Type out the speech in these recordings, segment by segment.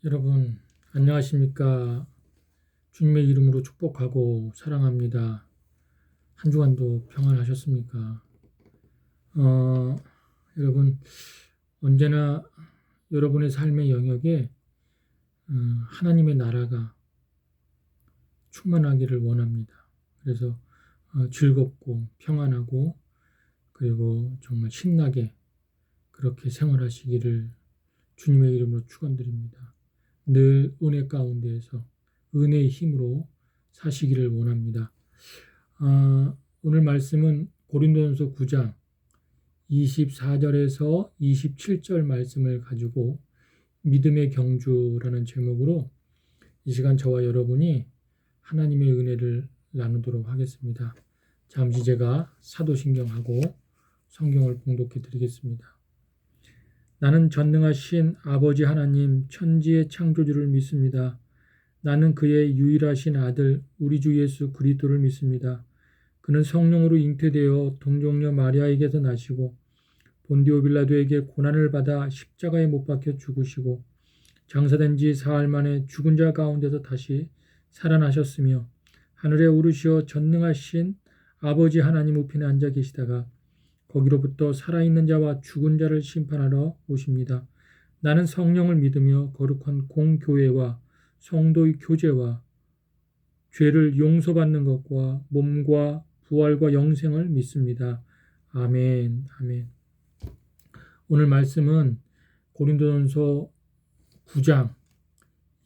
여러분 안녕하십니까? 주님의 이름으로 축복하고 사랑합니다. 한 주간도 평안하셨습니까? 여러분 언제나 여러분의 삶의 영역에 하나님의 나라가 충만하기를 원합니다. 그래서 즐겁고 평안하고 그리고 정말 신나게 그렇게 생활하시기를 주님의 이름으로 축원드립니다. 늘 은혜 가운데에서 은혜의 힘으로 사시기를 원합니다. 오늘 말씀은 고린도전서 9장 24절에서 27절 말씀을 가지고 믿음의 경주라는 제목으로 이 시간 저와 여러분이 하나님의 은혜를 나누도록 하겠습니다. 잠시 제가 사도신경하고 성경을 봉독해 드리겠습니다. 나는 전능하신 아버지 하나님 천지의 창조주를 믿습니다. 나는 그의 유일하신 아들 우리 주 예수 그리스도를 믿습니다. 그는 성령으로 잉태되어 동정녀 마리아에게서 나시고 본디오 빌라도에게 고난을 받아 십자가에 못 박혀 죽으시고 장사된 지 사흘 만에 죽은 자 가운데서 다시 살아나셨으며 하늘에 오르시어 전능하신 아버지 하나님 우편에 앉아 계시다가 거기로부터 살아있는 자와 죽은 자를 심판하러 오십니다. 나는 성령을 믿으며 거룩한 공교회와 성도의 교제와 죄를 용서받는 것과 몸과 부활과 영생을 믿습니다. 아멘. 아멘. 오늘 말씀은 고린도전서 9장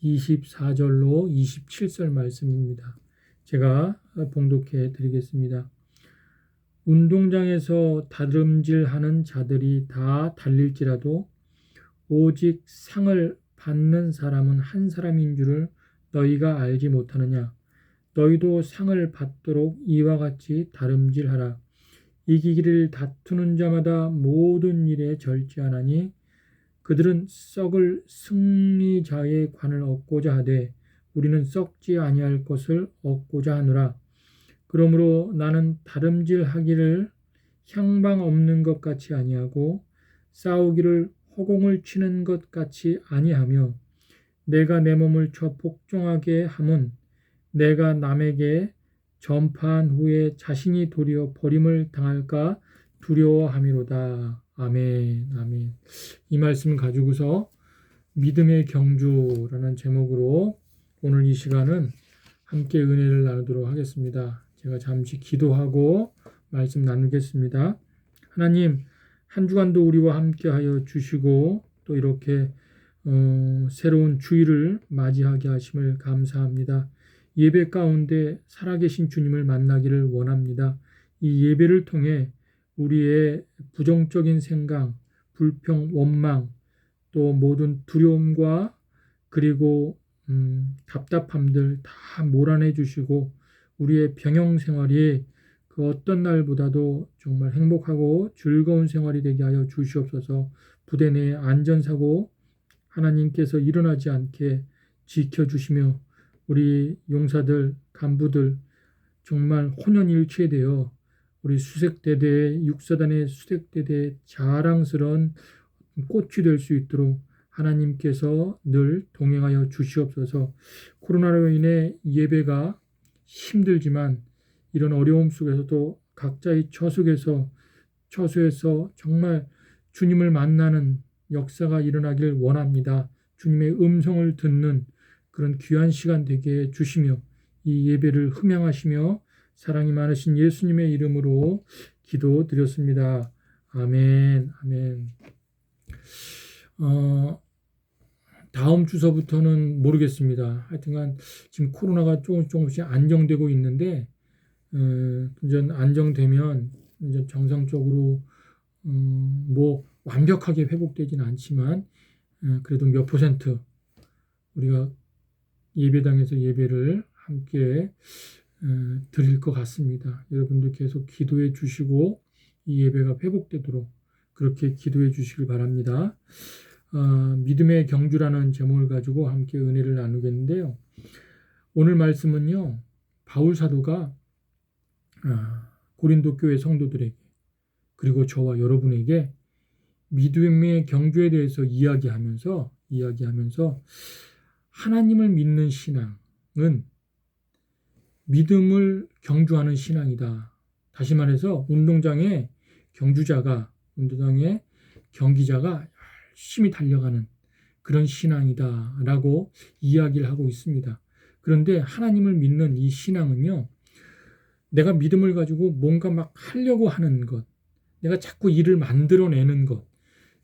24절로 27절 말씀입니다. 제가 봉독해 드리겠습니다. 운동장에서 다름질하는 자들이 다 달릴지라도 오직 상을 받는 사람은 한 사람인 줄을 너희가 알지 못하느냐. 너희도 상을 받도록 이와 같이 다름질하라. 이기기를 다투는 자마다 모든 일에 절제하나니 그들은 썩을 승리자의 관을 얻고자 하되 우리는 썩지 아니할 것을 얻고자 하노라. 그러므로 나는 다름질하기를 향방 없는 것 같이 아니하고 싸우기를 허공을 치는 것 같이 아니하며 내가 내 몸을 쳐 복종하게 함은 내가 남에게 전파한 후에 자신이 도리어 버림을 당할까 두려워함이로다. 아멘. 아멘. 이 말씀을 가지고서 믿음의 경주라는 제목으로 오늘 이 시간은 함께 은혜를 나누도록 하겠습니다. 제가 잠시 기도하고 말씀 나누겠습니다. 하나님, 한 주간도 우리와 함께하여 주시고 또 이렇게 새로운 주일을 맞이하게 하심을 감사합니다. 예배 가운데 살아계신 주님을 만나기를 원합니다. 이 예배를 통해 우리의 부정적인 생각, 불평, 원망, 또 모든 두려움과 그리고 답답함들 다 몰아내 주시고 우리의 병영 생활이 그 어떤 날보다도 정말 행복하고 즐거운 생활이 되게 하여 주시옵소서. 부대 내에 안전사고 하나님께서 일어나지 않게 지켜주시며 우리 용사들, 간부들 정말 혼연일체되어 우리 수색대대, 육사단의 수색대대의 자랑스러운 꽃이 될 수 있도록 하나님께서 늘 동행하여 주시옵소서. 코로나로 인해 예배가 힘들지만 이런 어려움 속에서도 각자의 처소에서 정말 주님을 만나는 역사가 일어나길 원합니다. 주님의 음성을 듣는 그런 귀한 시간 되게 해 주시며 이 예배를 흠양하시며 사랑이 많으신 예수님의 이름으로 기도드렸습니다. 아멘. 아멘. 다음 주서부터는 모르겠습니다. 하여튼간 지금 코로나가 조금씩 안정되고 있는데 이제 안정되면 이제 정상적으로 뭐 완벽하게 회복되지는 않지만 그래도 몇 퍼센트 우리가 예배당에서 예배를 함께 드릴 것 같습니다. 여러분들 계속 기도해 주시고 이 예배가 회복되도록 그렇게 기도해 주시길 바랍니다. 믿음의 경주라는 제목을 가지고 함께 은혜를 나누겠는데요. 오늘 말씀은요. 바울 사도가 고린도 교회 성도들에게 그리고 저와 여러분에게 믿음의 경주에 대해서 이야기하면서 이야기하면서 하나님을 믿는 신앙은 믿음을 경주하는 신앙이다. 다시 말해서 운동장에 경기자가 열심히 달려가는 그런 신앙이다라고 이야기를 하고 있습니다. 그런데 하나님을 믿는 이 신앙은요, 내가 믿음을 가지고 뭔가 막 하려고 하는 것, 내가 자꾸 일을 만들어내는 것,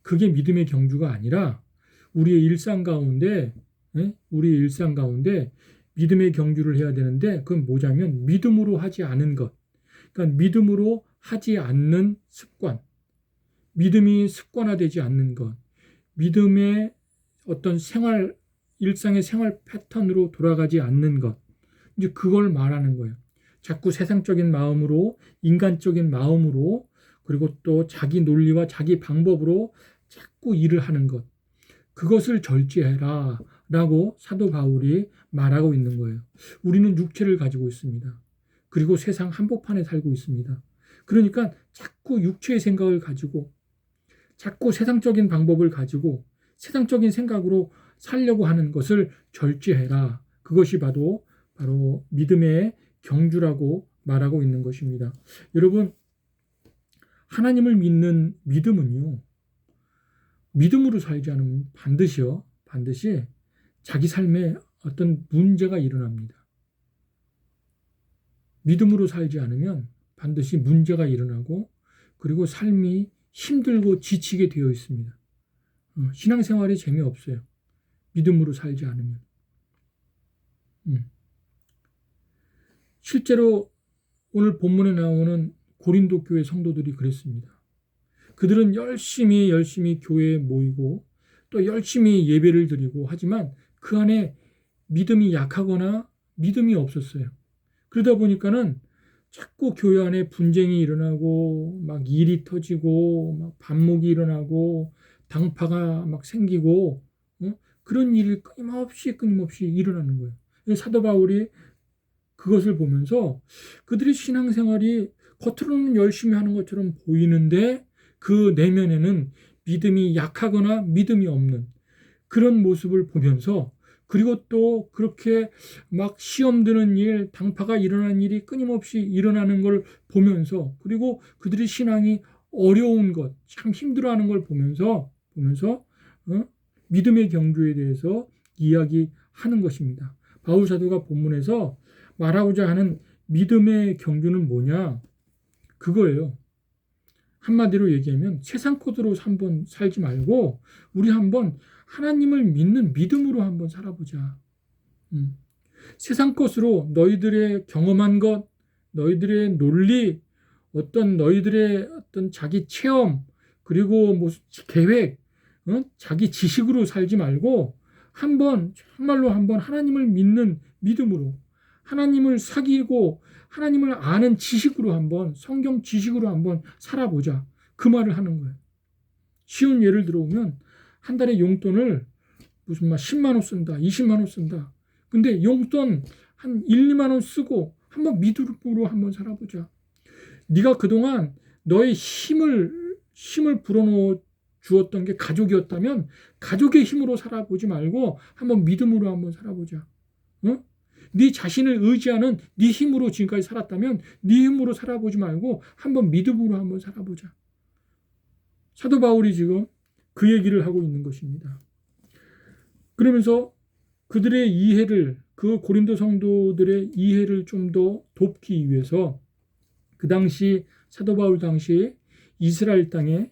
그게 믿음의 경주가 아니라 우리의 일상 가운데 믿음의 경주를 해야 되는데, 그건 뭐냐면 믿음으로 하지 않은 것, 그러니까 믿음으로 하지 않는 습관, 믿음이 습관화되지 않는 것, 믿음의 어떤 일상의 생활 패턴으로 돌아가지 않는 것, 이제 그걸 말하는 거예요. 자꾸 세상적인 마음으로, 인간적인 마음으로, 그리고 또 자기 논리와 자기 방법으로 자꾸 일을 하는 것, 그것을 절제해라 라고 사도 바울이 말하고 있는 거예요. 우리는 육체를 가지고 있습니다. 그리고 세상 한복판에 살고 있습니다. 그러니까 자꾸 육체의 생각을 가지고, 자꾸 세상적인 방법을 가지고 세상적인 생각으로 살려고 하는 것을 절제해라. 그것이 바로 믿음의 경주라고 말하고 있는 것입니다. 여러분, 하나님을 믿는 믿음은요, 믿음으로 살지 않으면 반드시 자기 삶에 어떤 문제가 일어납니다. 믿음으로 살지 않으면 반드시 문제가 일어나고, 그리고 삶이 힘들고 지치게 되어 있습니다. 신앙생활이 재미없어요. 믿음으로 살지 않으면. 실제로 오늘 본문에 나오는 고린도 교회 성도들이 그랬습니다. 그들은 열심히 교회에 모이고 또 열심히 예배를 드리고 하지만 그 안에 믿음이 약하거나 믿음이 없었어요. 그러다 보니까는 자꾸 교회 안에 분쟁이 일어나고 막 일이 터지고 막 반목이 일어나고 당파가 막 생기고 그런 일이 끊임없이 일어나는 거예요. 사도 바울이 그것을 보면서 그들의 신앙생활이 겉으로는 열심히 하는 것처럼 보이는데 그 내면에는 믿음이 약하거나 믿음이 없는 그런 모습을 보면서, 그리고 또 그렇게 막 시험 드는 일, 당파가 일어나는 일이 끊임없이 일어나는 걸 보면서, 그리고 그들의 신앙이 어려운 것, 참 힘들어하는 걸 보면서 믿음의 경주에 대해서 이야기하는 것입니다. 바울 사도가 본문에서 말하고자 하는 믿음의 경주는 뭐냐? 그거예요. 한마디로 얘기하면 세상 코드로 한번 살지 말고 우리 한번 하나님을 믿는 믿음으로 한번 살아보자. 세상 것으로 너희들의 경험한 것, 너희들의 논리, 너희들의 어떤 자기 체험, 그리고 뭐 계획, 자기 지식으로 살지 말고 정말로 한번 하나님을 믿는 믿음으로, 하나님을 사귀고 하나님을 아는 지식으로 한번, 성경 지식으로 한번 살아보자. 그 말을 하는 거예요. 쉬운 예를 들어보면 한 달에 용돈을 무슨 10만 원 쓴다, 20만 원 쓴다. 근데 용돈 한 1, 2만 원 쓰고 한번 믿음으로 한번 살아보자. 네가 그동안 너의 힘을 불어넣어 주었던 게 가족이었다면 가족의 힘으로 살아보지 말고 한번 믿음으로 한번 살아보자. 네 자신을 의지하는 네 힘으로 지금까지 살았다면 네 힘으로 살아보지 말고 한번 믿음으로 한번 살아보자. 사도 바울이 지금 그 얘기를 하고 있는 것입니다. 그러면서 그들의 이해를, 그 고린도 성도들의 이해를 좀 더 돕기 위해서 그 당시 사도 바울 당시 이스라엘 땅에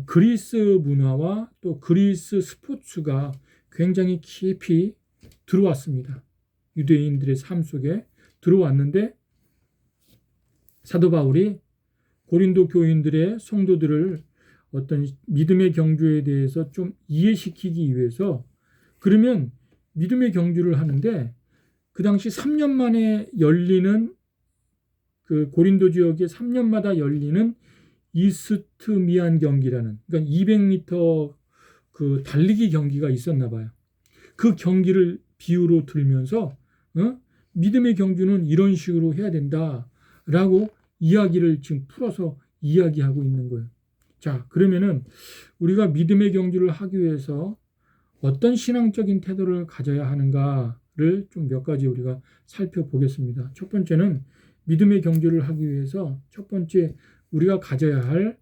그리스 문화와 또 그리스 스포츠가 굉장히 깊이 들어왔습니다. 유대인들의 삶 속에 들어왔는데 사도 바울이 고린도 교인들의 성도들을 어떤 믿음의 경주에 대해서 좀 이해시키기 위해서, 그러면 믿음의 경주를 하는데 그 당시 3년 만에 열리는, 그 고린도 지역에 3년마다 열리는 이스트미안 경기라는, 그러니까 200m 그 달리기 경기가 있었나 봐요. 그 경기를 비유로 들면서 믿음의 경주는 이런 식으로 해야 된다라고 이야기를 지금 풀어서 이야기하고 있는 거예요. 자, 그러면은 우리가 믿음의 경주를 하기 위해서 어떤 신앙적인 태도를 가져야 하는가를 좀 몇 가지 우리가 살펴보겠습니다. 첫 번째는 믿음의 경주를 하기 위해서 첫 번째 우리가 가져야 할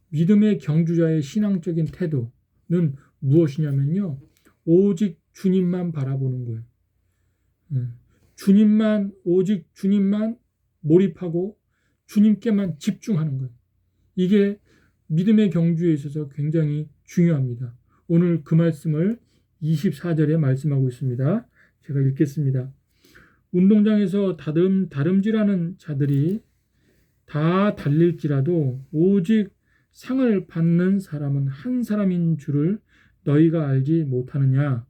믿음의 경주자의 신앙적인 태도는 무엇이냐면요. 오직 주님만 바라보는 거예요. 오직 주님만 몰입하고 주님께만 집중하는 거예요. 이게 믿음의 경주에 있어서 굉장히 중요합니다. 오늘 그 말씀을 24절에 말씀하고 있습니다. 제가 읽겠습니다. 운동장에서 다름질하는 자들이 다 달릴지라도 오직 상을 받는 사람은 한 사람인 줄을 너희가 알지 못하느냐.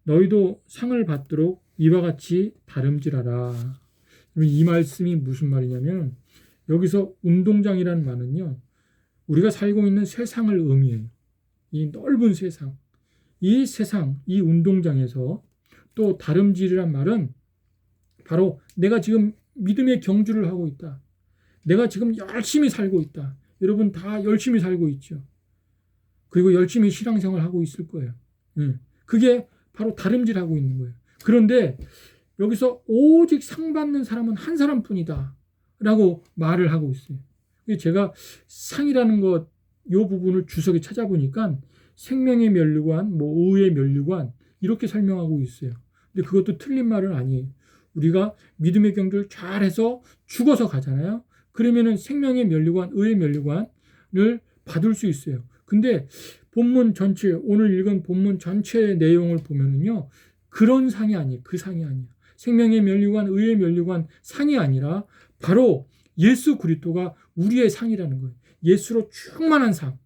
너희도 상을 받도록 이와 같이 다름질하라. 이 말씀이 무슨 말이냐면 여기서 운동장이라는 말은요. 우리가 살고 있는 세상을 의미해요. 이 넓은 세상. 이 세상, 이 운동장에서 또 다름질이란 말은 바로 내가 지금 믿음의 경주를 하고 있다. 내가 지금 열심히 살고 있다. 여러분 다 열심히 살고 있죠. 그리고 열심히 신앙생활 하고 있을 거예요. 그게 바로 다름질하고 있는 거예요. 그런데 여기서 오직 상 받는 사람은 한 사람뿐이다 라고 말을 하고 있어요. 제가 상이라는 것, 이 부분을 주석에 찾아보니까 생명의 면류관, 의의 면류관 이렇게 설명하고 있어요. 근데 그것도 틀린 말은 아니에요. 우리가 믿음의 경주를 잘해서 죽어서 가잖아요. 그러면은 생명의 면류관, 의의 면류관을 받을 수 있어요. 근데 본문 전체, 오늘 읽은 본문 전체의 내용을 보면은요, 그런 상이 아니에요. 그 상이 아니에요. 생명의 면류관, 의의 면류관 상이 아니라 바로 예수 그리스도가 우리의 상이라는 거예요. 예수로 충만한 상,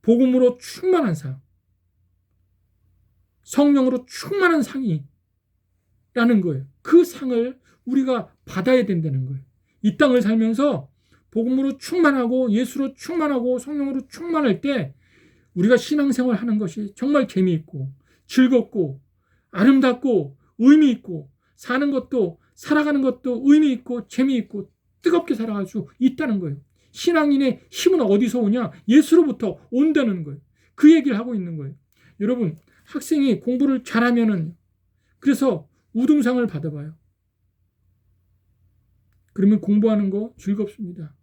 복음으로 충만한 상, 성령으로 충만한 상이라는 거예요. 그 상을 우리가 받아야 된다는 거예요. 이 땅을 살면서 복음으로 충만하고 예수로 충만하고 성령으로 충만할 때 우리가 신앙생활 하는 것이 정말 재미있고 즐겁고 아름답고 의미 있고 사는 것도 살아가는 것도 의미 있고 재미있고 뜨겁게 살아갈 수 있다는 거예요. 신앙인의 힘은 어디서 오냐? 예수로부터 온다는 거예요. 그 얘기를 하고 있는 거예요. 여러분, 학생이 공부를 잘하면은 그래서 우등상을 받아봐요. 그러면 공부하는 거 즐겁습니다.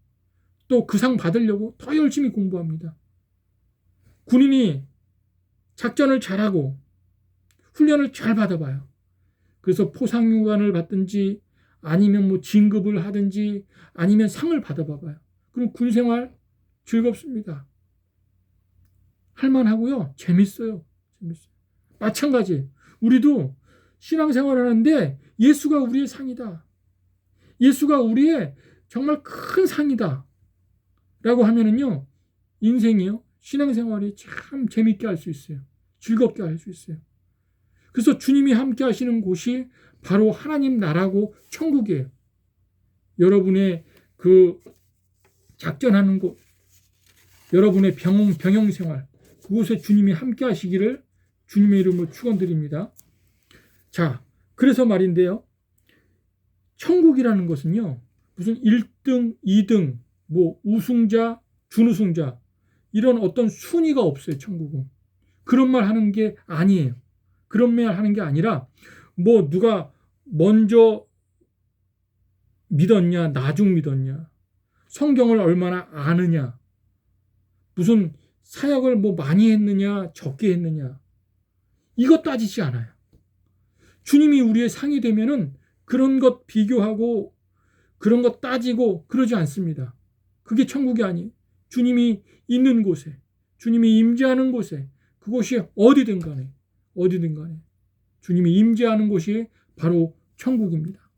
또 그 상 받으려고 더 열심히 공부합니다. 군인이 작전을 잘하고 훈련을 잘 받아봐요. 그래서 포상휴관을 받든지 아니면 진급을 하든지 아니면 상을 받아봐봐요. 그럼 군생활 즐겁습니다. 할만하고요. 재밌어요. 마찬가지. 우리도 신앙생활을 하는데 예수가 우리의 상이다. 예수가 우리의 정말 큰 상이다. 라고 하면은요. 인생이요. 신앙생활이 참 재밌게 할 수 있어요. 즐겁게 할 수 있어요. 그래서 주님이 함께 하시는 곳이 바로 하나님 나라고 천국이에요. 여러분의 그 작전하는 곳, 여러분의 병영생활, 그곳에 주님이 함께 하시기를 주님의 이름으로 축원드립니다. 자, 그래서 말인데요. 천국이라는 것은요. 무슨 1등, 2등, 우승자, 준우승자 이런 어떤 순위가 없어요. 천국은. 그런 말 하는 게 아니에요. 그런 말 하는 게 아니라 누가 먼저 믿었냐, 나중 믿었냐, 성경을 얼마나 아느냐, 무슨 사역을 많이 했느냐, 적게 했느냐 이거 따지지 않아요. 주님이 우리의 상이 되면은 그런 것 비교하고 그런 것 따지고 그러지 않습니다. 그게 천국이 아니에요. 주님이 있는 곳에, 주님이 임재하는 곳에, 그곳이 어디든 간에 주님이 임재하는 곳이 바로 천국입니다.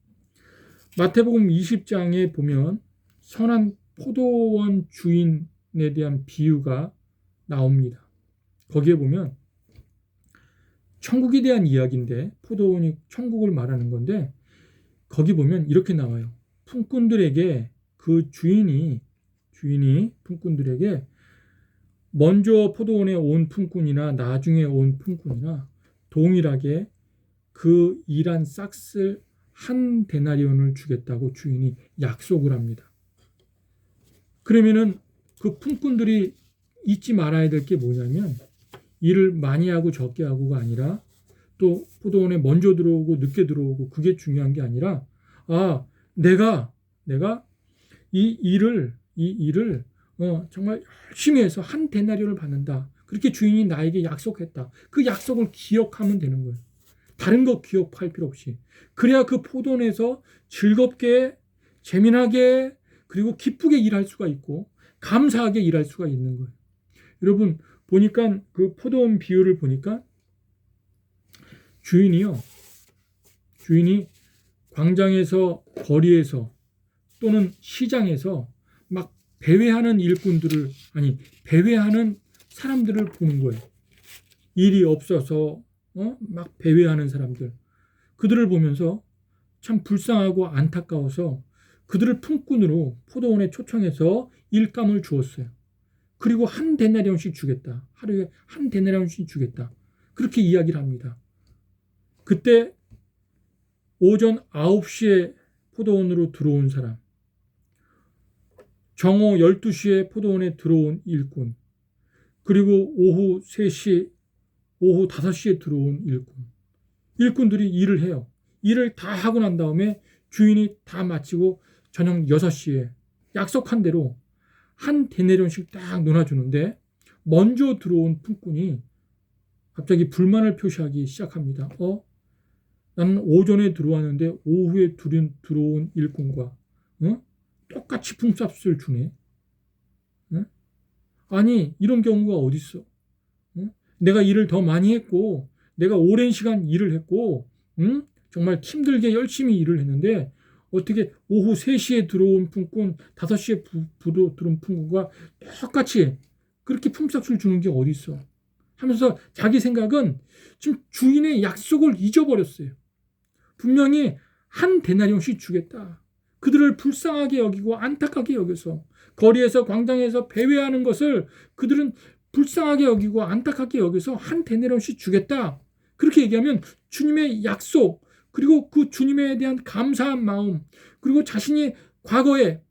마태복음 20장에 보면 선한 포도원 주인에 대한 비유가 나옵니다. 거기에 보면 천국에 대한 이야기인데 포도원이 천국을 말하는 건데 거기 보면 이렇게 나와요. 품꾼들에게 그 주인이 품꾼들에게 먼저 포도원에 온 품꾼이나 나중에 온 품꾼이나 동일하게 그 일한 싹쓸 한 데나리온을 주겠다고 주인이 약속을 합니다. 그러면은 그 품꾼들이 잊지 말아야 될 게 뭐냐면 일을 많이 하고 적게 하고가 아니라 또 포도원에 먼저 들어오고 늦게 들어오고 그게 중요한 게 아니라 내가 이 일을 정말 열심히 해서 한 데나리온을 받는다. 그렇게 주인이 나에게 약속했다. 그 약속을 기억하면 되는 거예요. 다른 거 기억할 필요 없이. 그래야 그 포도원에서 즐겁게 재미나게 그리고 기쁘게 일할 수가 있고 감사하게 일할 수가 있는 거예요. 여러분 보니까 그 포도원 비유를 보니까 주인이 광장에서 거리에서 또는 시장에서 막 배회하는 배회하는 사람들을 보는 거예요. 일이 없어서 막 배회하는 사람들. 그들을 보면서 참 불쌍하고 안타까워서 그들을 품꾼으로 포도원에 초청해서 일감을 주었어요. 그리고 한 데나리온씩 주겠다. 하루에 한 데나리온씩 주겠다. 그렇게 이야기를 합니다. 그때 오전 9시에 포도원으로 들어온 사람, 정오 12시에 포도원에 들어온 일꾼, 그리고 오후 3시, 오후 5시에 들어온 일꾼들이 일을 해요. 일을 다 하고 난 다음에 주인이 다 마치고 저녁 6시에 약속한 대로 한 데나리온씩 딱 놓아주는데 먼저 들어온 품꾼이 갑자기 불만을 표시하기 시작합니다. 나는 오전에 들어왔는데 오후에 들어온 일꾼과 똑같이 품삯을 주네. 아니 이런 경우가 어디 있어? 내가 일을 더 많이 했고 내가 오랜 시간 일을 했고 정말 힘들게 열심히 일을 했는데 어떻게 오후 3시에 들어온 품꾼 5시에 들어온 품꾼과 똑같이 그렇게 품삯을 주는 게 어디 있어? 하면서 자기 생각은 지금 주인의 약속을 잊어버렸어요. 분명히 한 데나리온씩 주겠다. 그들을 불쌍하게 여기고 안타깝게 여겨서 거리에서 광장에서 배회하는 것을 그들은 불쌍하게 여기고 안타깝게 여겨서 한 데나리온씩 주겠다. 그렇게 얘기하면 주님의 약속 그리고 그 주님에 대한 감사한 마음 그리고 자신이 과거에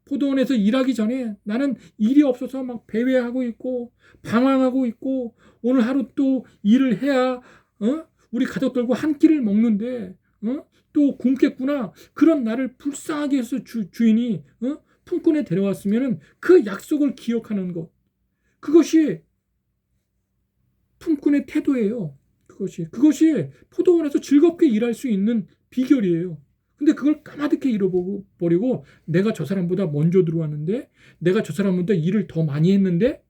포도원에서 일하기 전에 나는 일이 없어서 막 배회하고 있고 방황하고 있고 오늘 하루 또 일을 해야 우리 가족들과 한 끼를 먹는데 또 굶겠구나. 그런 나를 불쌍하게 해서 주인이 품꾼에 데려왔으면 그 약속을 기억하는 것. 그것이 품꾼의 태도예요. 그것이 포도원에서 즐겁게 일할 수 있는 비결이에요. 근데 그걸 까마득히 잃어버리고 내가 저 사람보다 먼저 들어왔는데 내가 저 사람보다 일을 더 많이 했는데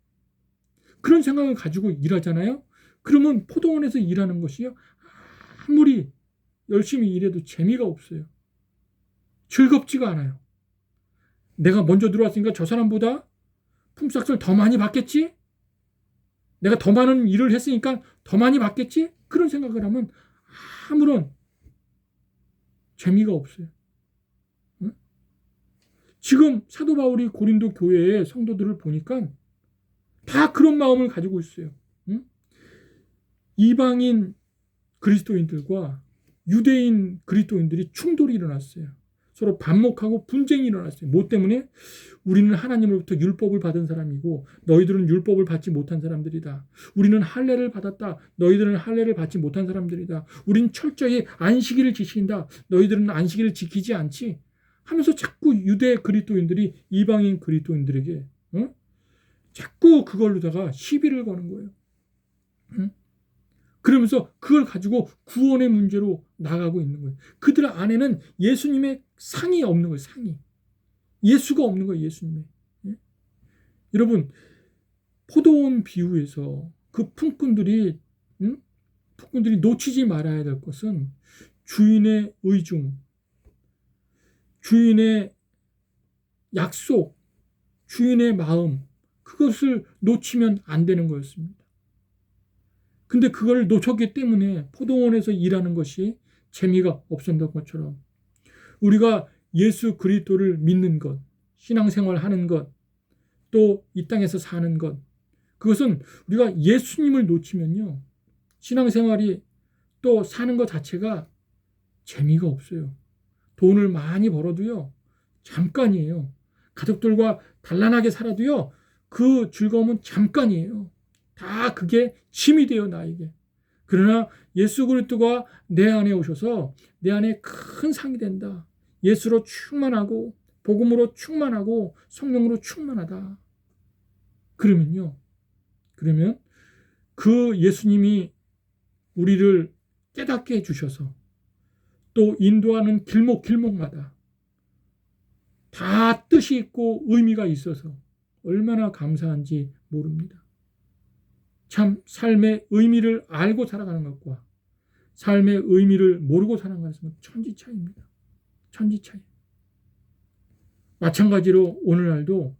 그런 생각을 가지고 일하잖아요. 그러면 포도원에서 일하는 것이요. 아무리 열심히 일해도 재미가 없어요. 즐겁지가 않아요. 내가 먼저 들어왔으니까 저 사람보다 품삯을 더 많이 받겠지? 내가 더 많은 일을 했으니까 더 많이 받겠지? 그런 생각을 하면 아무런 재미가 없어요. 응? 지금 사도 바울이 고린도 교회의 성도들을 보니까 다 그런 마음을 가지고 있어요. 응? 이방인 그리스도인들과 유대인 그리스도인들이 충돌이 일어났어요. 서로 반목하고 분쟁이 일어났어요. 뭐 때문에? 우리는 하나님으로부터 율법을 받은 사람이고 너희들은 율법을 받지 못한 사람들이다. 우리는 할례를 받았다. 너희들은 할례를 받지 못한 사람들이다. 우리는 철저히 안식일을 지킨다. 너희들은 안식일을 지키지 않지. 하면서 자꾸 유대 그리스도인들이 이방인 그리스도인들에게 자꾸 그걸로다가 시비를 거는 거예요. 그러면서 그걸 가지고 구원의 문제로 나가고 있는 거예요. 그들 안에는 예수님의 상이 없는 거예요. 상이. 예수가 없는 거예요. 예수님의. 여러분 포도원 비유에서 그 품꾼들이 놓치지 말아야 될 것은 주인의 의중, 주인의 약속, 주인의 마음 그것을 놓치면 안 되는 거였습니다. 근데 그걸 놓쳤기 때문에 포도원에서 일하는 것이 재미가 없었던 것처럼 우리가 예수 그리스도를 믿는 것, 신앙생활 하는 것, 또 이 땅에서 사는 것 그것은 우리가 예수님을 놓치면요 신앙생활이 또 사는 것 자체가 재미가 없어요. 돈을 많이 벌어도요 잠깐이에요. 가족들과 단란하게 살아도요 그 즐거움은 잠깐이에요. 다 그게 짐이 되어 나에게. 그러나 예수 그리스도가 내 안에 오셔서 내 안에 큰 상이 된다. 예수로 충만하고 복음으로 충만하고 성령으로 충만하다. 그러면 그 예수님이 우리를 깨닫게 해주셔서 또 인도하는 길목길목마다 다 뜻이 있고 의미가 있어서 얼마나 감사한지 모릅니다. 참 삶의 의미를 알고 살아가는 것과 삶의 의미를 모르고 살아가는 것은 천지차이입니다. 천지차이. 마찬가지로 오늘날도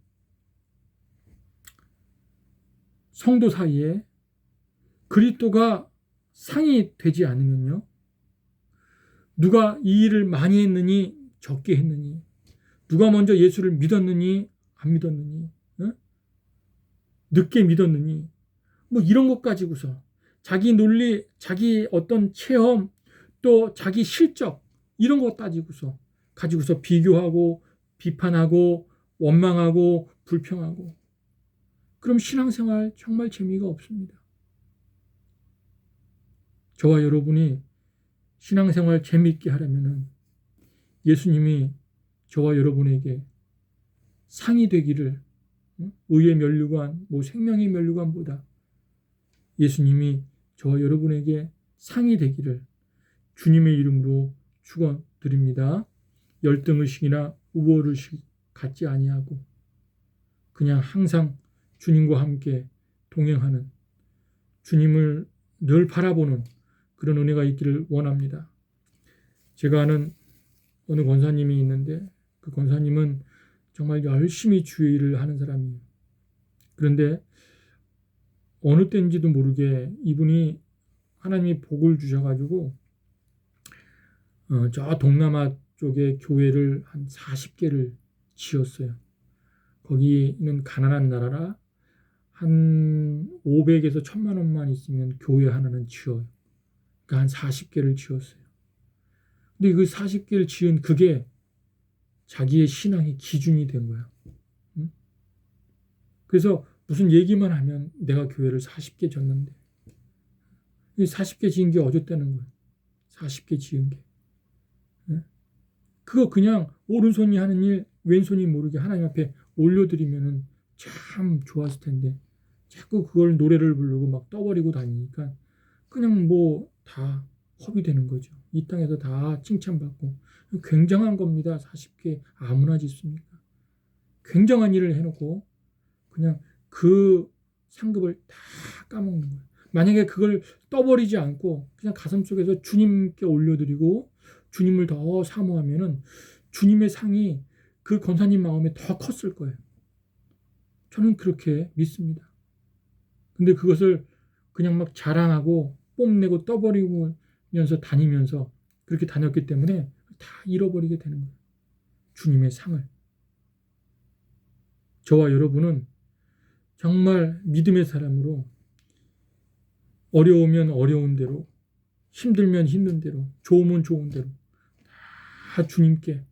성도 사이에 그리스도가 상이 되지 않으면요, 누가 이 일을 많이 했느니 적게 했느니, 누가 먼저 예수를 믿었느니 안 믿었느니, 늦게 믿었느니, 뭐 이런 것 가지고서 자기 논리, 자기 어떤 체험, 또 자기 실적 이런 것 가지고서 비교하고 비판하고 원망하고 불평하고, 그럼 신앙생활 정말 재미가 없습니다. 저와 여러분이 신앙생활 재미있게 하려면 예수님이 저와 여러분에게 상이 되기를, 의의 면류관, 생명의 면류관보다 예수님이 저와 여러분에게 상이 되기를 주님의 이름으로 축원드립니다. 열등의식이나 우월의식 갖지 아니하고 그냥 항상 주님과 함께 동행하는, 주님을 늘 바라보는 그런 은혜가 있기를 원합니다. 제가 아는 어느 권사님이 있는데 그 권사님은 정말 열심히 주의 일을 하는 사람이에요. 그런데 어느 때인지도 모르게 이분이 하나님이 복을 주셔가지고 저 동남아 쪽에 교회를 한 40개를 지었어요. 거기는 가난한 나라라 한 500에서 1000만 원만 있으면 교회 하나는 지어요. 그러니까 한 40개를 지었어요. 근데 그 40개를 지은 그게 자기의 신앙의 기준이 된 거야. 응? 그래서 무슨 얘기만 하면 내가 교회를 40개 졌는데, 40개 지은 게 어졌다는 거야. 40개 지은 게. 응? 그거 그냥 오른손이 하는 일 왼손이 모르게 하나님 앞에 올려드리면은 참 좋았을 텐데 자꾸 그걸 노래를 부르고 막 떠버리고 다니니까 그냥 뭐 다 허비되는 거죠. 이 땅에서 다 칭찬받고. 굉장한 겁니다. 40개 아무나 짓습니까? 굉장한 일을 해놓고 그냥 그 상급을 다 까먹는 거예요. 만약에 그걸 떠버리지 않고 그냥 가슴속에서 주님께 올려드리고 주님을 더 사모하면은 주님의 상이 그 권사님 마음에 더 컸을 거예요. 저는 그렇게 믿습니다. 근데 그것을 그냥 막 자랑하고 뽐내고 떠버리면서 다니면서 그렇게 다녔기 때문에 다 잃어버리게 되는 거예요. 주님의 상을. 저와 여러분은 정말 믿음의 사람으로 어려우면 어려운 대로, 힘들면 힘든 대로, 좋으면 좋은 대로 다 주님께,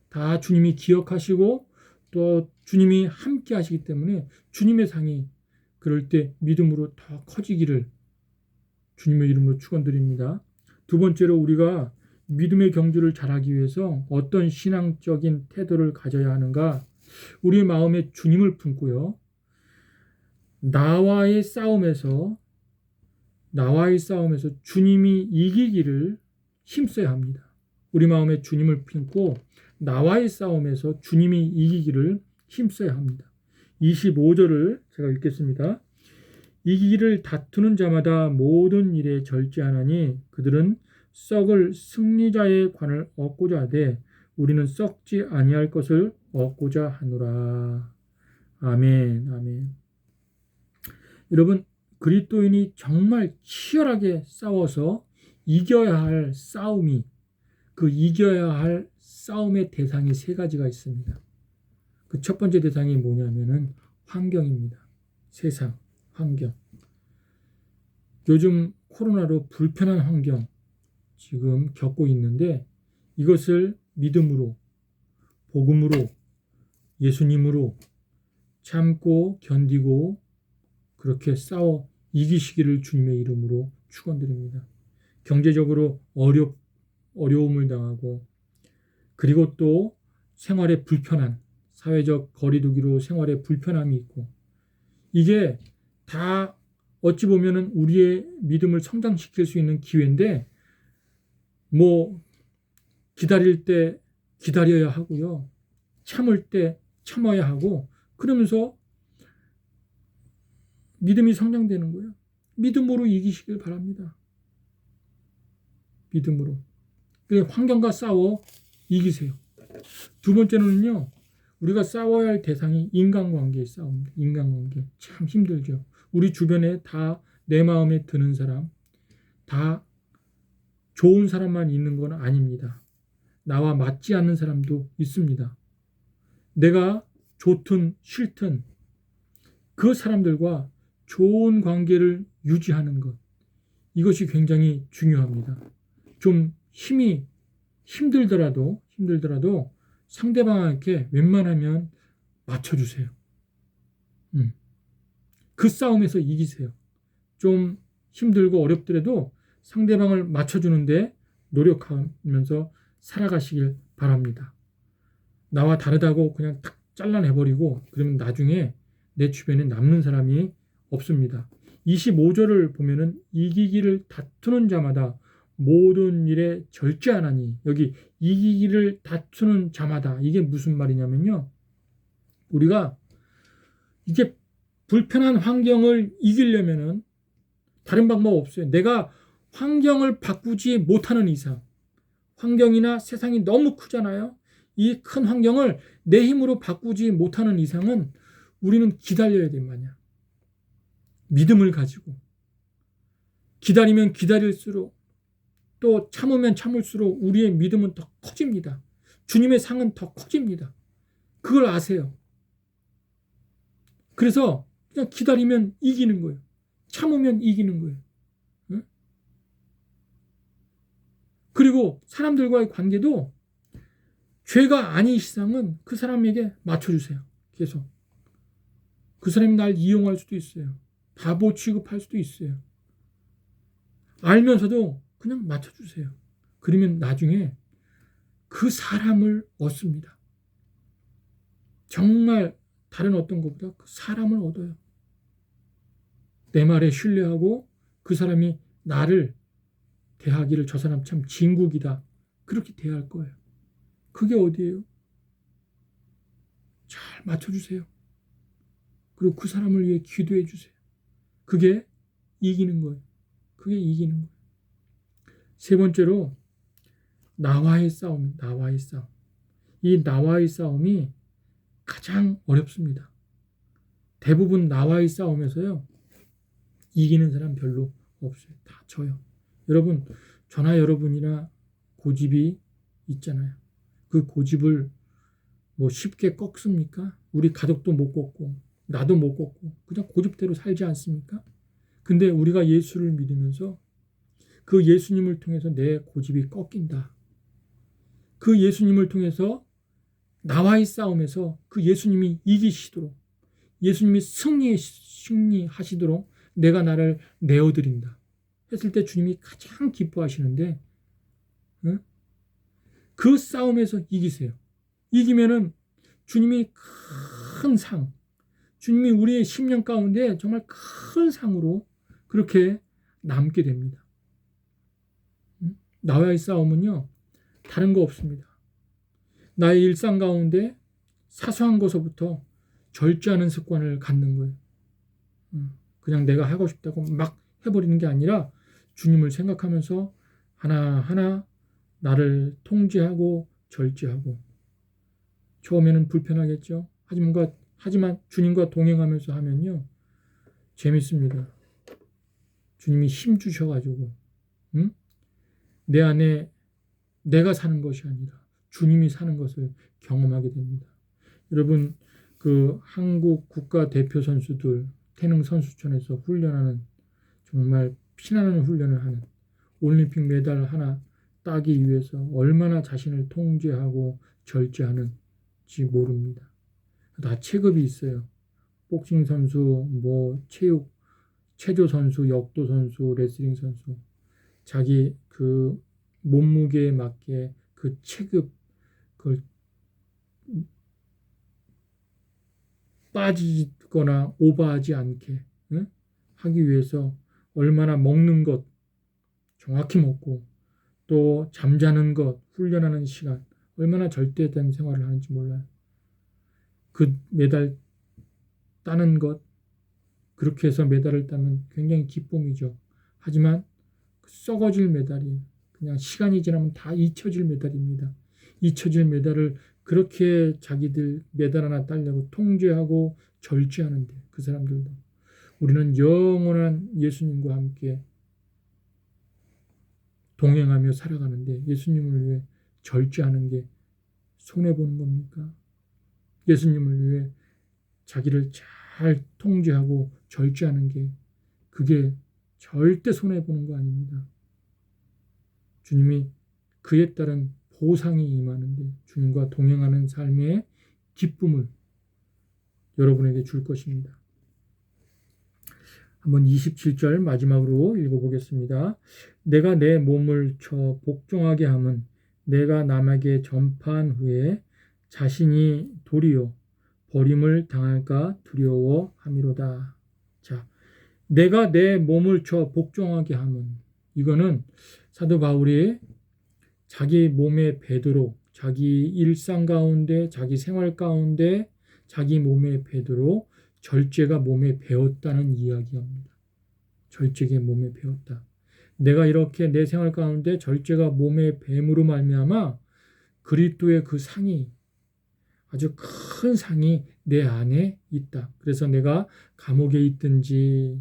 다 주님이 기억하시고 또 주님이 함께 하시기 때문에 주님의 상이 그럴 때 믿음으로 더 커지기를 주님의 이름으로 축원드립니다. 두 번째로 우리가 믿음의 경주를 잘하기 위해서 어떤 신앙적인 태도를 가져야 하는가? 우리의 마음에 주님을 품고요. 나와의 싸움에서 주님이 이기기를 힘써야 합니다. 우리 마음에 주님을 품고 나와의 싸움에서 주님이 이기기를 힘써야 합니다. 25절을 제가 읽겠습니다. 이기기를 다투는 자마다 모든 일에 절제하나니 그들은 썩을 승리자의 관을 얻고자 하되 우리는 썩지 아니할 것을 얻고자 하노라. 아멘, 아멘. 여러분, 그리스도인이 정말 치열하게 싸워서 이겨야 할 싸움이, 그 이겨야 할 싸움의 대상이 세 가지가 있습니다. 그 첫 번째 대상이 뭐냐면은 환경입니다. 세상, 환경. 요즘 코로나로 불편한 환경 지금 겪고 있는데 이것을 믿음으로, 복음으로, 예수님으로 참고 견디고 그렇게 싸워 이기시기를 주님의 이름으로 축원드립니다. 경제적으로 어려움을 당하고 그리고 또 생활에 불편한 사회적 거리두기로 생활에 불편함이 있고 이게 다 어찌 보면은 우리의 믿음을 성장시킬 수 있는 기회인데 뭐 기다릴 때 기다려야 하고요. 참을 때 참아야 하고 그러면서 믿음이 성장되는 거예요. 믿음으로 이기시길 바랍니다. 믿음으로. 환경과 싸워 이기세요. 두 번째는요. 우리가 싸워야 할 대상이 인간관계의 싸움입니다. 인간관계. 참 힘들죠. 우리 주변에 다 내 마음에 드는 사람, 다 좋은 사람만 있는 건 아닙니다. 나와 맞지 않는 사람도 있습니다. 내가 좋든 싫든 그 사람들과 좋은 관계를 유지하는 것. 이것이 굉장히 중요합니다. 좀 힘이 힘들더라도 상대방에게 웬만하면 맞춰주세요. 그 싸움에서 이기세요. 좀 힘들고 어렵더라도 상대방을 맞춰주는데 노력하면서 살아가시길 바랍니다. 나와 다르다고 그냥 탁 잘라내버리고 그러면 나중에 내 주변에 남는 사람이 없습니다. 25절을 보면은 이기기를 다투는 자마다 모든 일에 절제하나니 여기 이기기를 다투는 자마다 이게 무슨 말이냐면요. 우리가 이게 불편한 환경을 이기려면은 다른 방법 없어요. 내가 환경을 바꾸지 못하는 이상 환경이나 세상이 너무 크잖아요. 이 큰 환경을 내 힘으로 바꾸지 못하는 이상은 우리는 기다려야 될 마냥 믿음을 가지고 기다리면 기다릴수록 또 참으면 참을수록 우리의 믿음은 더 커집니다. 주님의 상은 더 커집니다. 그걸 아세요. 그래서 그냥 기다리면 이기는 거예요. 참으면 이기는 거예요. 응? 그리고 사람들과의 관계도 죄가 아닌 이상은 그 사람에게 맞춰주세요. 계속. 그 사람이 날 이용할 수도 있어요. 바보 취급할 수도 있어요. 알면서도 그냥 맞춰주세요. 그러면 나중에 그 사람을 얻습니다. 정말 다른 어떤 것보다 그 사람을 얻어요. 내 말에 신뢰하고 그 사람이 나를 대하기를 저 사람 참 진국이다. 그렇게 대할 거예요. 그게 어디예요? 잘 맞춰주세요. 그리고 그 사람을 위해 기도해 주세요. 그게 이기는 거예요. 그게 이기는 거예요. 세 번째로 나와의 싸움. 이 나와의 싸움이 가장 어렵습니다. 대부분 나와의 싸움에서요. 이기는 사람 별로 없어요. 다 져요. 여러분, 저나 여러분이나 고집이 있잖아요. 그 고집을 뭐 쉽게 꺾습니까? 우리 가족도 못 꺾고 나도 못 꺾고 그냥 고집대로 살지 않습니까? 근데 우리가 예수를 믿으면서 그 예수님을 통해서 내 고집이 꺾인다. 그 예수님을 통해서 나와의 싸움에서 그 예수님이 이기시도록 예수님이 승리하시도록 내가 나를 내어드린다. 했을 때 주님이 가장 기뻐하시는데 그 싸움에서 이기세요. 이기면은 주님이 큰 상, 주님이 우리의 심령 가운데 정말 큰 상으로 그렇게 남게 됩니다. 나와의 싸움은요, 다른 거 없습니다. 나의 일상 가운데 사소한 것부터 절제하는 습관을 갖는 거예요. 그냥 내가 하고 싶다고 막 해버리는 게 아니라 주님을 생각하면서 하나하나 나를 통제하고 절제하고 처음에는 불편하겠죠. 하지만 주님과 동행하면서 하면요. 재밌습니다. 주님이 힘 주셔가지고 내 안에 내가 사는 것이 아니라 주님이 사는 것을 경험하게 됩니다. 여러분 그 한국 국가대표 선수들 태능 선수촌에서 훈련하는 정말 피나는 훈련을 하는 올림픽 메달 하나 따기 위해서 얼마나 자신을 통제하고 절제하는지 모릅니다. 다 체급이 있어요. 복싱 선수, 체육 체조 선수, 역도 선수, 레슬링 선수 자기 그 몸무게에 맞게 그 체급 그걸 빠지거나 오버하지 않게 하기 위해서 얼마나 먹는 것 정확히 먹고 또 잠자는 것, 훈련하는 시간 얼마나 절대된 생활을 하는지 몰라요. 그 메달 따는 것 그렇게 해서 메달을 따면 굉장히 기쁨이죠. 하지만 썩어질 메달이 그냥 시간이 지나면 다 잊혀질 메달입니다. 잊혀질 메달을 그렇게 자기들 메달 하나 따려고 통제하고 절제하는데 그 사람들도 우리는 영원한 예수님과 함께 동행하며 살아가는데 예수님을 위해 절제하는 게 손해보는 겁니까? 예수님을 위해 자기를 잘 통제하고 절제하는 게 그게 절대 손해보는 거 아닙니다. 주님이 그에 따른 보상이 임하는데 주님과 동행하는 삶의 기쁨을 여러분에게 줄 것입니다. 한번 27절 마지막으로 읽어보겠습니다. 내가 내 몸을 쳐 복종하게 함은 내가 남에게 전파한 후에 자신이 도리어 버림을 당할까 두려워함이로다. 자, 내가 내 몸을 쳐 복종하게 함은 이거는 사도 바울이 자기 몸에 배도록 자기 일상 가운데 자기 생활 가운데 자기 몸에 배도록 절제가 몸에 배었다는 이야기입니다. 절제가 몸에 배었다. 내가 이렇게 내 생활 가운데 절제가 몸에 뱀으로 말미암아 그리스도의 그 상이 아주 큰 상이 내 안에 있다. 그래서 내가 감옥에 있든지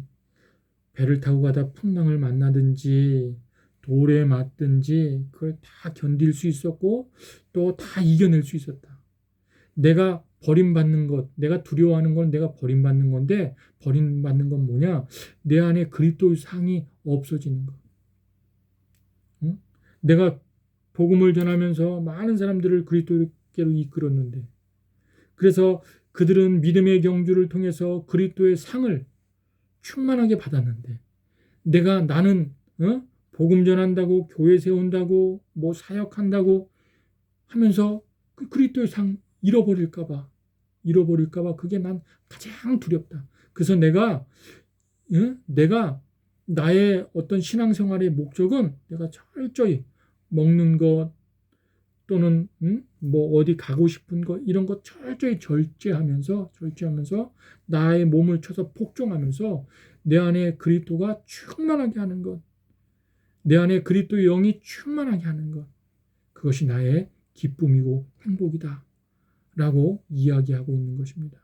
배를 타고 가다 풍랑을 만나든지 돌에 맞든지 그걸 다 견딜 수 있었고 또 다 이겨낼 수 있었다. 내가 버림받는 것, 내가 두려워하는 건 내가 버림받는 건데 버림받는 건 뭐냐? 내 안에 그리스도의 상이 없어지는 것. 응? 내가 복음을 전하면서 많은 사람들을 그리스도께로 이끌었는데 그래서 그들은 믿음의 경주를 통해서 그리스도의 상을 충만하게 받았는데 나는 복음 전한다고 교회 세운다고 뭐 사역한다고 하면서 그 그리스도의 상 잃어버릴까 봐 그게 난 가장 두렵다. 그래서 내가 나의 어떤 신앙생활의 목적은 내가 철저히 먹는 것 또는 뭐 어디 가고 싶은 것 이런 것 철저히 절제하면서 나의 몸을 쳐서 복종하면서 내 안에 그리스도가 충만하게 하는 것, 내 안에 그리스도의 영이 충만하게 하는 것, 그것이 나의 기쁨이고 행복이다 라고 이야기하고 있는 것입니다.